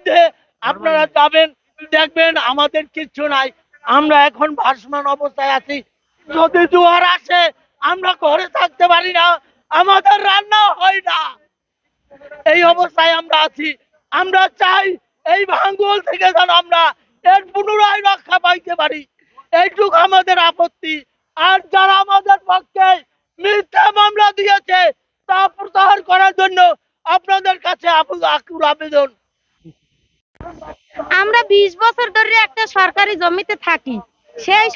মধ্যে আপনারা যাবেন, দেখবেন আমাদের কিচ্ছু নাই। আমরা এখন ভাসমান অবস্থায় আছি। যদি জোয়ার আসে আমরা ঘরে থাকতে পারি না, আমাদের রান্না হয় না, এই অবস্থায় আমরা আছি। আমরা চাই এই ভাঙ্গল থেকে যেন আমরা এর পুনরায় রক্ষা পাইতে পারি, এইটুকু আমাদের আপত্তি। আর যারা আমাদের পক্ষে মিথ্যা মামলা দিয়েছে তা প্রত্যাহার করার জন্য আপনাদের কাছে আকুল আবেদন। আমরা 20 বছর ধরে একটা সরকারি জমিতে থাকি। সেই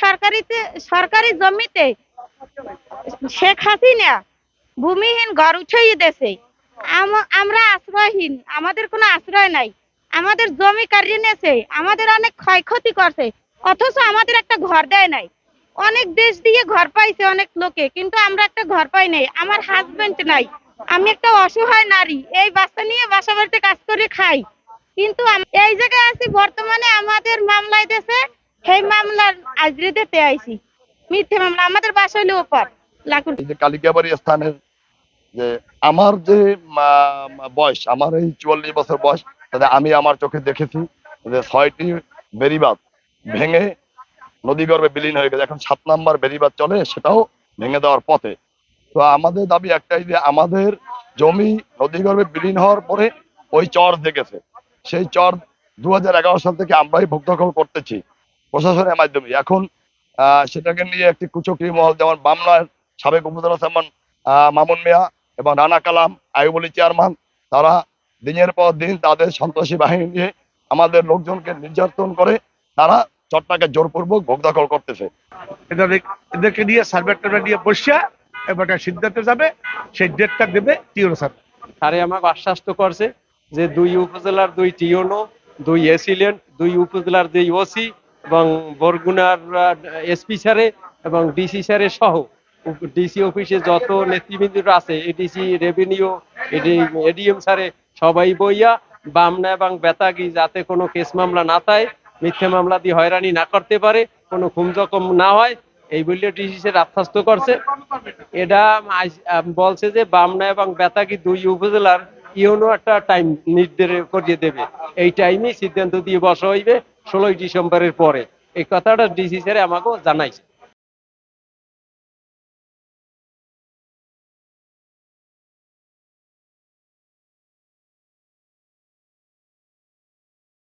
সরকারি জমিতে শেখ হাসিনা ভূমিহীন ঘর উঠিয়ে দিয়েছে। আমরা আশ্রয়হীন, আমাদের কোনো আশ্রয় নাই। আমাদের জমি কাটিয়ে নিয়েছে, আমাদের অনেক ক্ষয়ক্ষতি করছে, অথচ আমাদের একটা ঘর দেয় নাই। অনেক দেশ দিয়ে ঘর পাইছে অনেক লোকে, কিন্তু আমরা একটা ঘর পাই নাই। আমার হাজবেন্ড নাই, আমি একটা অসহায় নারী, এই বাচ্চা নিয়ে বাসা বাড়িতে কাজ করে খাই। কিন্তু এই জায়গায় আছি বর্তমানে, আমাদের মামলায় দিয়েছে, সেই মামলার আজরে দিতে আইছি মিথ্যে মামলা। আমাদের বাসা হইলে ওপার লাকুর। কালিকাবাড়ি স্থানের যে আমার যে বয়স, আমার এই 44 বছর বয়স, তাতে আমি আমার চোখে দেখেছি যে 6টি বেড়িবাঁধ ভেঙে নদীগর্ভে বিলীন হয়ে গেছে। এখন 7 নম্বর বেড়িবাঁধ চলে, সেটাও ভেঙে দেওয়ার পথে। তো আমাদের দাবি একটাই যে আমাদের জমি নদীগর্ভে বিলীন হওয়ার পরে ওই চর দেখেছে, সেই চর 2011 সাল থেকে আমরাই ভোগ দখল করতেছি প্রশাসনের মাধ্যমে। এখন সেটাকে নিয়ে একটি কুচক্রী মহল, যেমন বামনার সাবেক উপজেলা চেয়ারম্যান মামুন মিয়া এবং রানা কালাম, আইয়ুব আলী চেয়ারম্যান, তারা দিনের পর দিন তাদের সন্ত্রাসী বাহিনী নিয়ে আমাদের লোকজনকে নির্যাতন করে তারা চরটাকে জোরপূর্বক ভোগ দখল করতেছে। এদেরকে নিয়ে সার্ভে টার্ভে নিয়ে বসিয়া এবার একটা সিদ্ধান্ত যাবে, সেই ডেটটা দেবে টিওনো স্যার। স্যারে আমাকে আশ্বস্ত করছে যে 2 উপজেলার 2 টিওনো, 2 এসিলেন্ট, 2 উপজেলার 2 ওসি এবং বরগুনার এসপি স্যারে এবং ডিসি স্যারের সহ ডিসি অফিসে যত নেতৃবৃন্দরা আছে, এডিসি, রেভিনিউ, এডিএম স্যারে সবাই বইয়া বামনা এবং বেতাগি যাতে কোনো কেস মামলা না থাকে, মিথ্যে মামলা দিয়ে হয়রানি না করতে পারে, কোনো খুন জখম না হয়, এই বলে ডিসি স্যার আশ্বস্ত করছে। এটা বলছে যে বামনা এবং বেতাগি 2 উপজেলার ইউনো একটা টাইম নির্ধারণ করিয়ে দেবে, এই টাইমে সিদ্ধান্ত দিয়ে বসা হইবে 16 ডিসেম্বরের পরে। এই কথাটা ডিসি স্যার আমাকে জানাইছে।